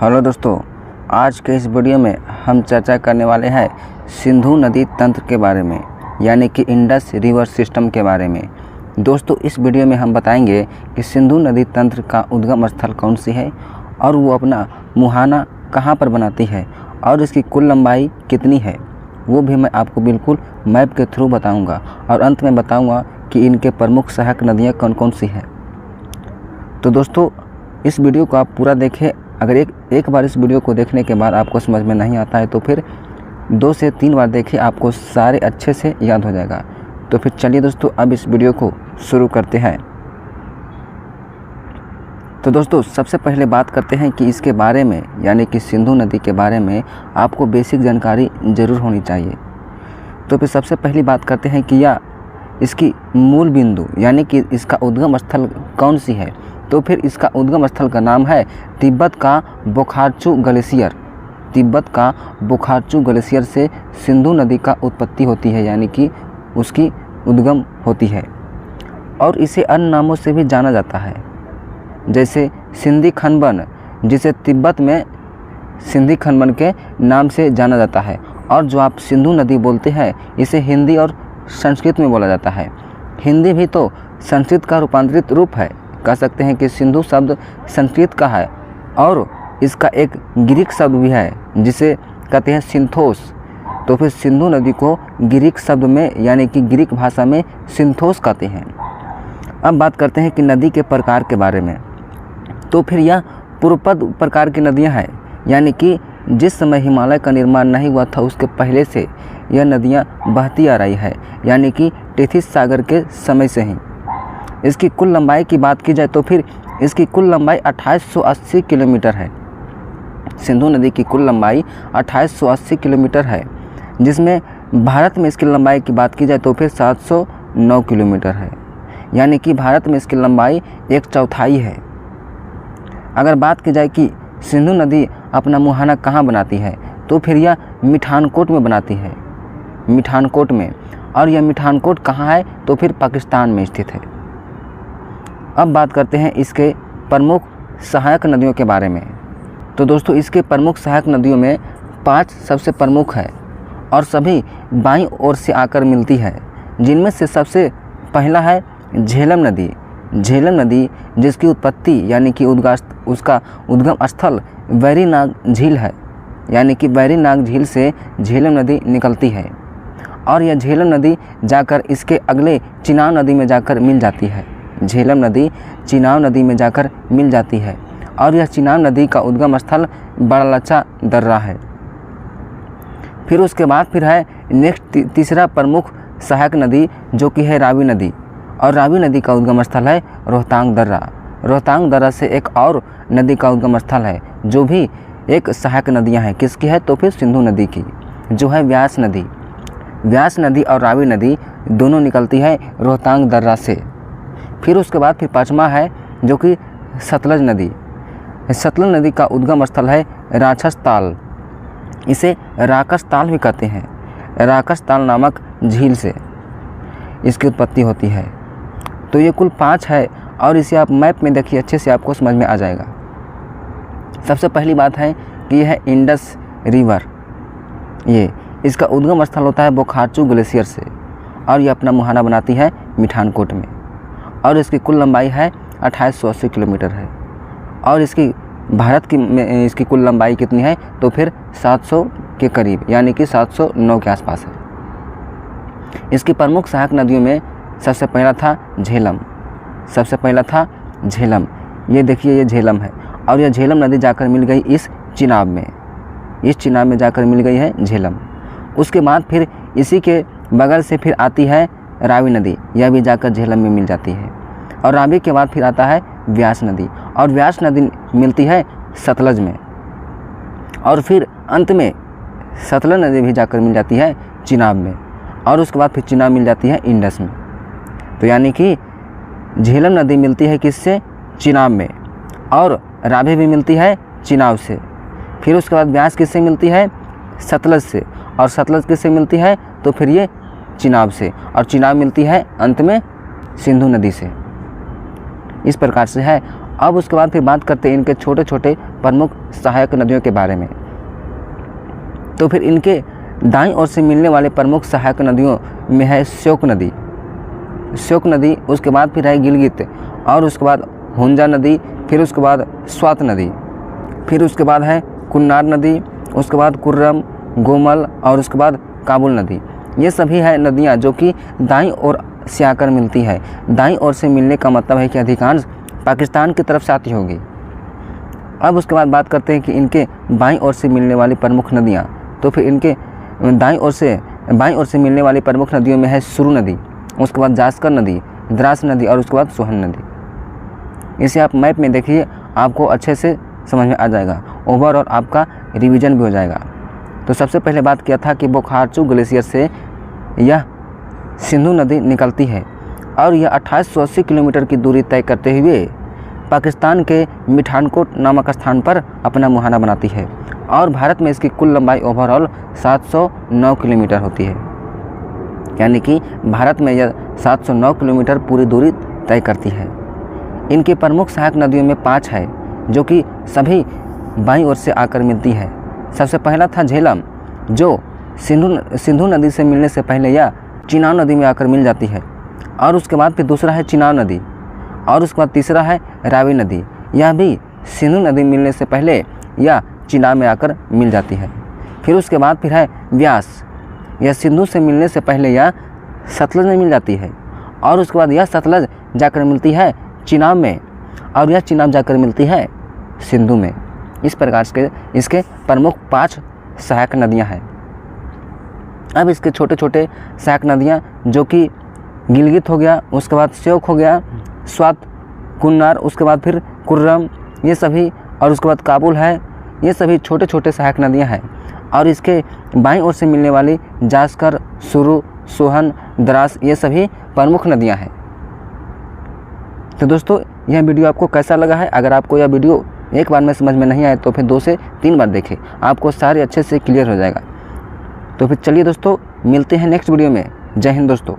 Hello दोस्तों, आज के इस वीडियो में हम चर्चा करने वाले हैं सिंधु नदी तंत्र के बारे में, यानी कि इंडस रिवर सिस्टम के बारे में। दोस्तों, इस वीडियो में हम बताएंगे कि सिंधु नदी तंत्र का उद्गम स्थल कौन सी है और वो अपना मुहाना कहाँ पर बनाती है और इसकी कुल लंबाई कितनी है, वो भी मैं आपको बिल्कुल मैप के थ्रू बताऊँगा। और अंत में बताऊँगा कि इनके प्रमुख सहायक नदियाँ कौन कौन सी हैं। तो दोस्तों, इस वीडियो को आप पूरा देखें। अगर एक बार इस वीडियो को देखने के बाद आपको समझ में नहीं आता है तो फिर 2 से 3 बार देखिए, आपको सारे अच्छे से याद हो जाएगा। तो फिर चलिए दोस्तों, अब इस वीडियो को शुरू करते हैं। तो दोस्तों, सबसे पहले बात करते हैं कि इसके बारे में, यानी कि सिंधु नदी के बारे में आपको बेसिक जानकारी ज़रूर होनी चाहिए। तो फिर सबसे पहली बात करते हैं कि यह इसकी मूल बिंदु, यानी कि इसका उद्गम स्थल कौन सी है। तो फिर इसका उद्गम स्थल का नाम है तिब्बत का बोखारचू ग्लेशियर। तिब्बत का बोखारचू ग्लेशियर से सिंधु नदी का उत्पत्ति होती है, यानी कि उसकी उद्गम होती है। और इसे अन्य नामों से भी जाना जाता है, जैसे सिंधी खनबन, जिसे तिब्बत में सिंधी खनबन के नाम से जाना जाता है। और जो आप सिंधु नदी बोलते हैं, इसे हिंदी और संस्कृत में बोला जाता है। हिंदी भी तो संस्कृत का रूपांतरित रूप है। कह सकते हैं कि सिंधु शब्द संस्कृत का है और इसका एक ग्रीक शब्द भी है जिसे कहते हैं सिंथोस। तो फिर सिंधु नदी को ग्रीक शब्द में, यानी कि ग्रीक भाषा में सिंथोस कहते हैं। अब बात करते हैं कि नदी के प्रकार के बारे में। तो फिर यह पूर्वपद प्रकार की नदियां हैं, यानी कि जिस समय हिमालय का निर्माण नहीं हुआ था उसके पहले से यह नदियां बहती आ रही है, यानी कि टेथिस सागर के समय से ही। इसकी कुल लंबाई की बात की जाए तो फिर इसकी कुल लंबाई 2880 किलोमीटर है। सिंधु नदी की कुल लंबाई 2880 किलोमीटर है, जिसमें भारत में इसकी लंबाई की बात की जाए तो फिर 709 किलोमीटर है, यानी कि भारत में इसकी लंबाई 1/4 है। अगर बात की जाए कि सिंधु नदी अपना मुहाना कहाँ बनाती है, तो फिर यह मिठानकोट में बनाती है, मिठानकोट में। और यह मिठानकोट कहाँ है, तो फिर पाकिस्तान में स्थित है। अब बात करते हैं इसके प्रमुख सहायक नदियों के बारे में। तो दोस्तों, इसके प्रमुख सहायक नदियों में 5 सबसे प्रमुख है और सभी बाईं ओर से आकर मिलती है, जिनमें से सबसे पहला है झेलम नदी। झेलम नदी, जिसकी उत्पत्ति, यानी कि उसका उद्गम स्थल वैरीनाग झील है, यानी कि वैरीनाग झील से झेलम नदी निकलती है। और यह झेलम नदी जाकर इसके अगले चिनाब नदी में जाकर मिल जाती है। झेलम नदी चिनाब नदी में जाकर मिल जाती है और यह चिनाब नदी का उद्गम स्थल बड़ालचा दर्रा है। फिर उसके बाद फिर है नेक्स्ट तीसरा प्रमुख सहायक नदी, जो कि है रावी नदी। और रावी नदी का उद्गम स्थल है रोहतांग दर्रा। रोहतांग दर्रा से एक और नदी का उद्गम स्थल है, जो भी एक सहायक नदियां हैं। किसकी है, तो फिर सिंधु नदी की, जो है व्यास नदी। व्यास नदी और रावी नदी दोनों निकलती है रोहतांग दर्रा से। फिर उसके बाद फिर 5वां है, जो कि सतलज नदी। सतलज नदी का उद्गम स्थल है राक्षस ताल। इसे राकस ताल भी कहते हैं। राकस ताल नामक झील से इसकी उत्पत्ति होती है। तो ये कुल 5 है और इसे आप मैप में देखिए, अच्छे से आपको समझ में आ जाएगा। सबसे पहली बात है कि यह है इंडस रिवर। ये इसका उद्गम स्थल होता है बोखारचू ग्लेशियर से और ये अपना मुहाना बनाती है मिठानकोट में। और इसकी कुल लंबाई है 2880 किलोमीटर है। और इसकी भारत की में इसकी कुल लंबाई कितनी है, तो फिर 700 के करीब, यानी कि 709 के आसपास है। इसकी प्रमुख सहायक नदियों में सबसे पहला था झेलम। सबसे पहला था झेलम। ये देखिए, ये झेलम है और यह झेलम नदी जाकर मिल गई इस चिनाब में। इस चिनाब में जाकर मिल गई है झेलम। उसके बाद फिर इसी के बगल से फिर आती है रावी नदी। यह भी जाकर झेलम में मिल जाती है। और रावी के बाद फिर आता है व्यास नदी और व्यास नदी मिलती है सतलज में। और फिर अंत में सतलज नदी भी जाकर मिल जाती है चिनाब में। और उसके बाद फिर चिनाब मिल जाती है इंडस में। तो यानी कि झेलम नदी मिलती है किससे, चिनाब में। और रावी भी मिलती है चिनाब से। फिर उसके बाद व्यास किससे मिलती है, सतलज से। और सतलज किससे मिलती है, तो फिर ये चिनाब से। और चिनाब मिलती है अंत में सिंधु नदी से। इस प्रकार से है। अब उसके बाद फिर बात करते हैं इनके छोटे छोटे प्रमुख सहायक नदियों के बारे में। तो फिर इनके दाईं ओर से मिलने वाले प्रमुख सहायक नदियों में है श्योक नदी, उसके बाद फिर है गिलगित, और उसके बाद हुंजा नदी, फिर उसके बाद स्वात नदी, फिर उसके बाद है कुन्नार नदी, उसके बाद कुर्रम, गोमल, और उसके बाद काबुल नदी। ये सभी है नदियाँ जो कि दाईं ओर से आकर मिलती है। दाईं ओर से मिलने का मतलब है कि अधिकांश पाकिस्तान की तरफ से आती होगी। अब उसके बाद बात करते हैं कि इनके बाईं ओर से मिलने वाली प्रमुख नदियाँ। तो फिर इनके बाईं ओर से मिलने वाली प्रमुख नदियों में है सुरु नदी, उसके बाद जास्कर नदी, द्रास नदी, और उसके बाद सोहन नदी। इसे आप मैप में देखिए, आपको अच्छे से समझ में आ जाएगा, ओवरऑल आपका रिवीजन भी हो जाएगा। तो सबसे पहले बात किया था कि बोखारचू ग्लेशियर से यह सिंधु नदी निकलती है और यह 2880 किलोमीटर की दूरी तय करते हुए पाकिस्तान के मिठानकोट नामक स्थान पर अपना मुहाना बनाती है, और भारत में इसकी कुल लंबाई ओवरऑल 709 किलोमीटर होती है। यानी कि भारत में यह 709 किलोमीटर पूरी दूरी तय करती है। इनके प्रमुख सहायक नदियों में 5 है जो कि सभी बाईं ओर से आकर मिलती है। सबसे पहला था झेलम, जो सिंधु नदी से मिलने से पहले यह चिनाब नदी में आकर मिल जाती है, और उसके बाद फिर दूसरा है चिनाब नदी, और उसके बाद तीसरा है रावी नदी। यह भी सिंधु नदी मिलने से पहले यह चिनाब में आकर मिल जाती है। फिर उसके बाद फिर है व्यास, यह सिंधु से मिलने से पहले यह सतलज में मिल जाती है, और उसके बाद यह सतलज जाकर मिलती है चिनाब में, और यह चिनाब जाकर मिलती है सिंधु में। इस प्रकार से इसके प्रमुख 5 सहायक नदियां हैं। अब इसके छोटे छोटे सहायक नदियां जो कि गिलगित हो गया, उसके बाद श्योक हो गया, स्वात, कुन्नार, उसके बाद फिर कुर्रम, ये सभी, और उसके बाद काबुल है, ये सभी छोटे छोटे सहायक नदियां हैं। और इसके बाईं ओर से मिलने वाली जास्कर, सुरु, सोहन, द्रास, ये सभी प्रमुख नदियां हैं। तो दोस्तों, यह वीडियो आपको कैसा लगा है? अगर आपको यह वीडियो एक बार में समझ में नहीं आए तो फिर 2 से 3 बार देखें, आपको सारे अच्छे से क्लियर हो जाएगा। तो फिर चलिए दोस्तों, मिलते हैं नेक्स्ट वीडियो में। जय हिंद दोस्तों।